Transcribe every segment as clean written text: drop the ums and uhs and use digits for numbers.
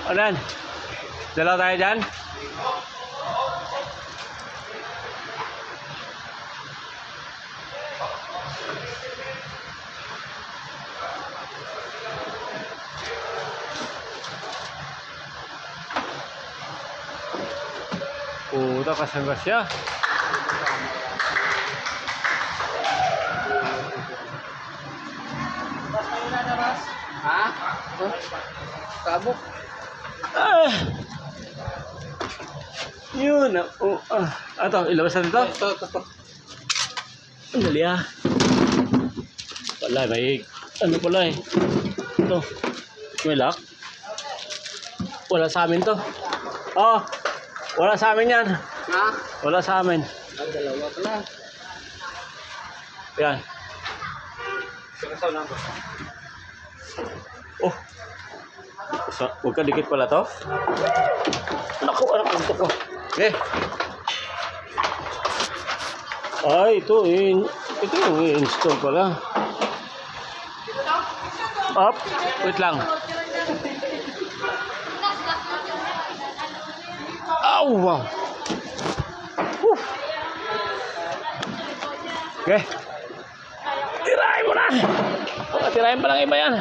Ano yan? Dalaw tayo dyan? Puta, kasanggas siya. Ha? Kabuk. Ah! Yun. Ito, ilabas na dito. Ito. Ang dali ah. Wala, may ano pala eh. Ito. May lock. Wala sa amin to. Oh, wala sa amin yan. Ha? Wala sa amin. Ang dalawa pala. Yan. Sinasaw lang ba? Oh. Huwag ka dikit pala to. Anak ko. Okay. Ay, ito yung i-install pala. Up. Wait lang. Aw, wow. Okay. Tirahin mo na. Tirahin pa lang iba yan.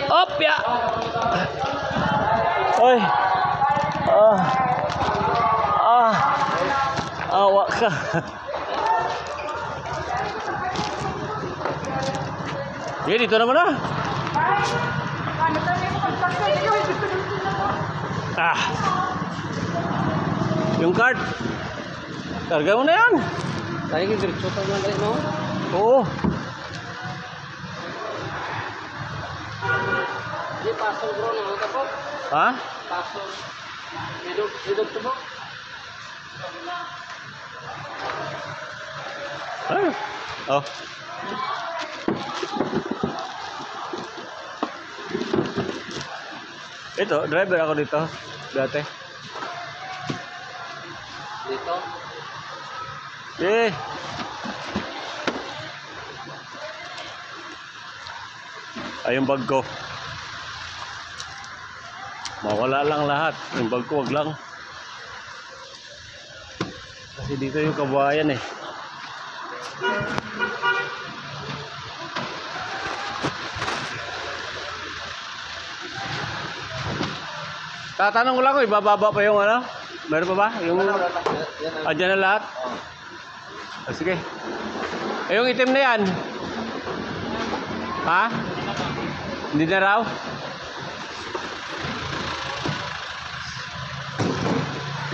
Op, ya. Oy. Awa ka. Sige, dito naman na. Yung card. Karga mo na yan. Tayo yung diretso pa naman rin, no? Oo. Hindi, pasok bro, no? Ito po. Ha? Pasok. Didog to po. Ay. Oh. Ito, driver ako dito. Dati. Dito. Eh. Ay, yung bag ko. Mawala lang lahat. Yung bag ko, wag lang. Kasi dito yung kabuhayan eh. Tatanong ko lang kung ibababa pa yung ano? Meron pa ba? Yung dyan na lahat? Sige. Yung itim na yan? Ha? Hindi na raw?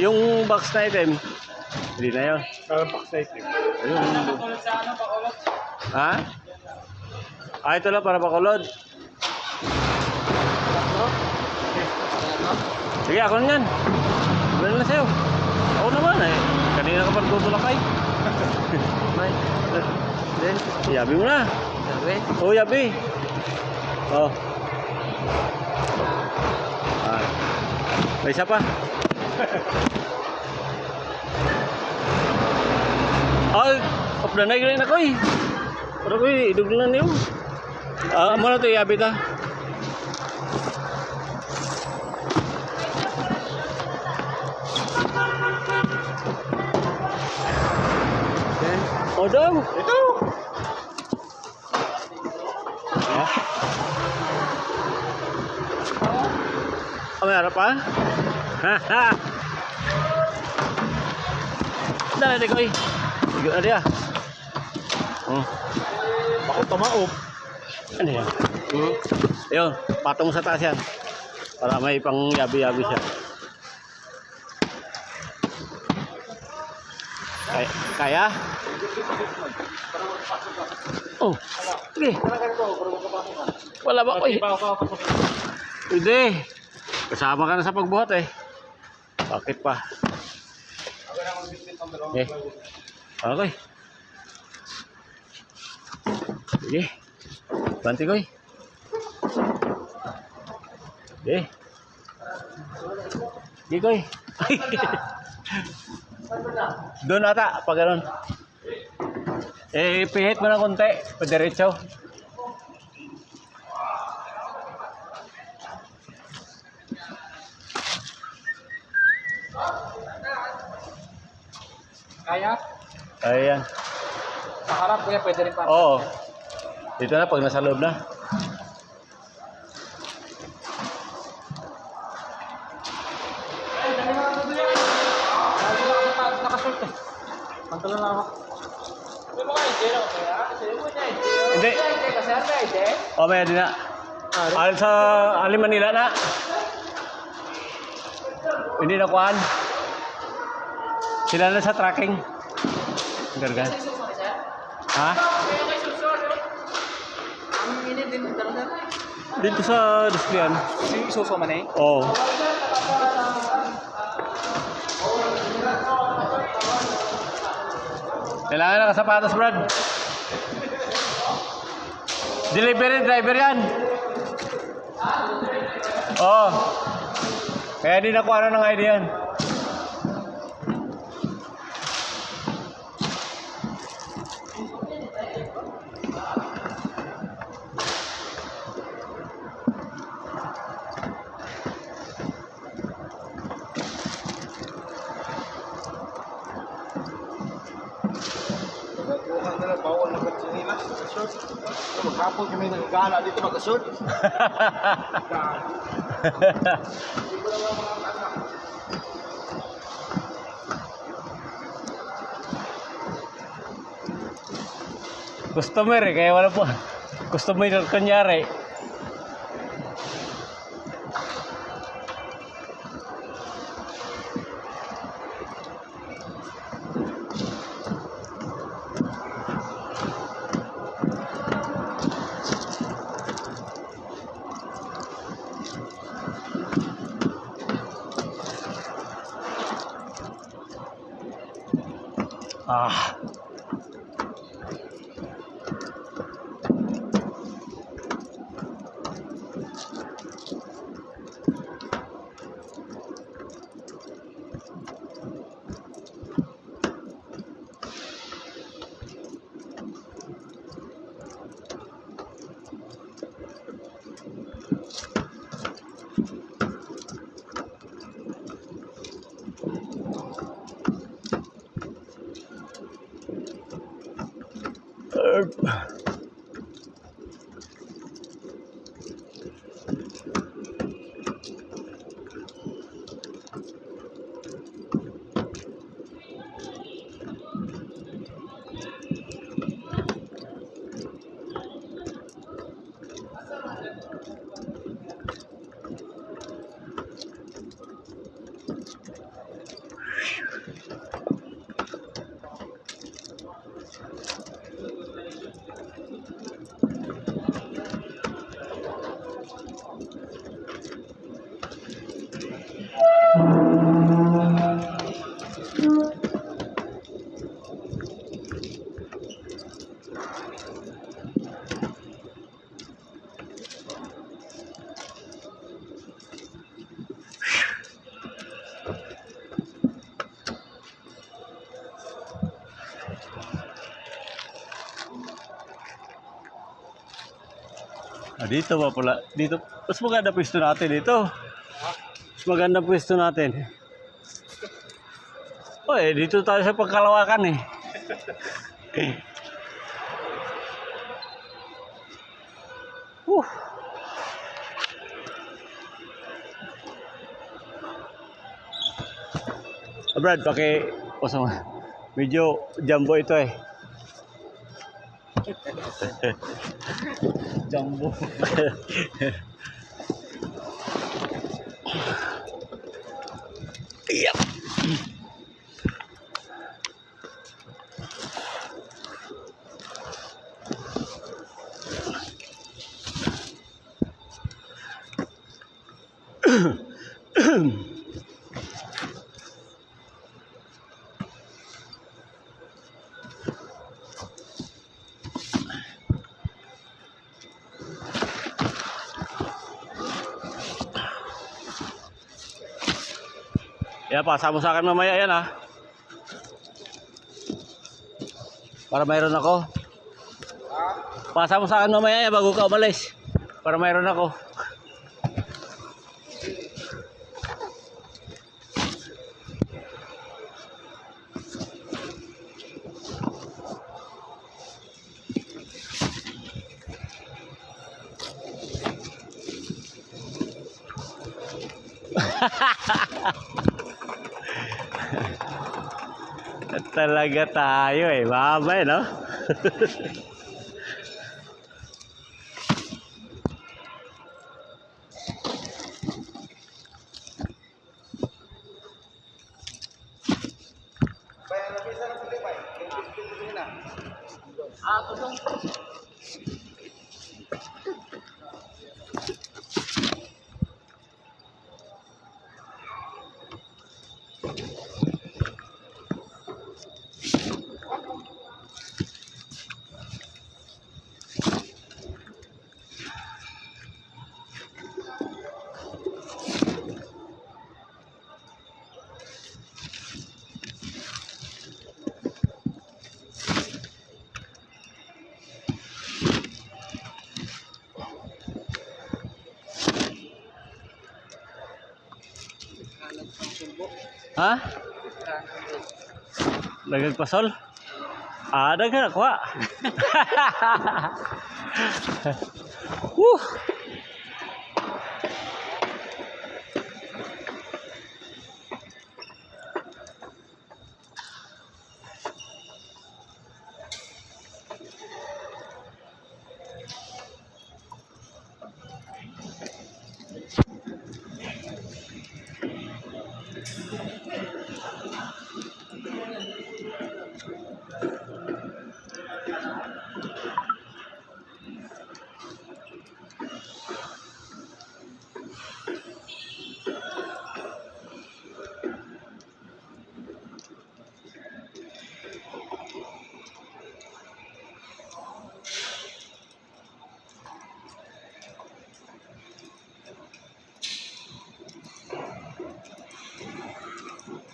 Yung box na item? Hindi na yun. Box na itim. Ayun. Ha? Ito lang para pakulod. Sige, ako na yan. Wala na sa'yo. Ako naman eh. Kanina ka pa tutulakay. May. Then, Yabi mo na. sabi. Oo, yabi. Oo. May isa pa. Ay, kapdanay ka rin ako eh. Pero ko eh, idug lang niyo. Amo na ito, yabi ta. O daw, ito. Ha? May harap pa? Ha? Dala, Koy. Igo na dia. Ako tumaop. Ano yan? Ayun, patong sa taas yan. Para may pang yabi-yabi siya. Kaya? Oh, sige. Wala ba? Uy. Hindi. Kasama ka na sa pagbuhat eh. Bakit pa? Okay. Okay. Sige. Banti ko eh. Sige. Sige ko eh. Doon ata, pag gano'n. Eh, pihit mo ng konti. Padiretso. Kaya? Ayan. Sa harap kuya, pwede rin pa. Oo. Dito na pag nasa loob na. Nakasort eh. Pantalon lang ako. Hindi. O, may din na. Alin sa Alin Manila na. Hindi na kuhaan. Sila na sa tracking. Gargan. Ha? Dito sa displayan. Si Isuso man eh. Oo. Kailangan na kasapatos, Brad. Delivery driver yan. Oo. Kaya di nakuha na ng ID yan. Bawal na katsinilas. Short. Maghapon kami nagagala dito mag-short. Customer eh, kaya wala po. Customer kunyari. Ah. Ah, dito ba pala? Dito, mas maganda pwesto natin dito. Mas maganda pwesto natin. Oh, eh, dito tayo sa pagkalawakan eh. Uh. Ah, Brad, medyo jumbo ito eh. Jumbo. Yep. Yan, pasa mo sa akin mamaya yan ha. Para mayroon ako. Pasa mo sa akin mamaya yan bago ka umalis. Para mayroon ako. Talaga tayo eh. Babay, no? Bay, ang labis na pili, bay. Pili na. Tulong. Ha? Nagagpasol? Daghan ako ha. Woo!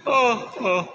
Oh.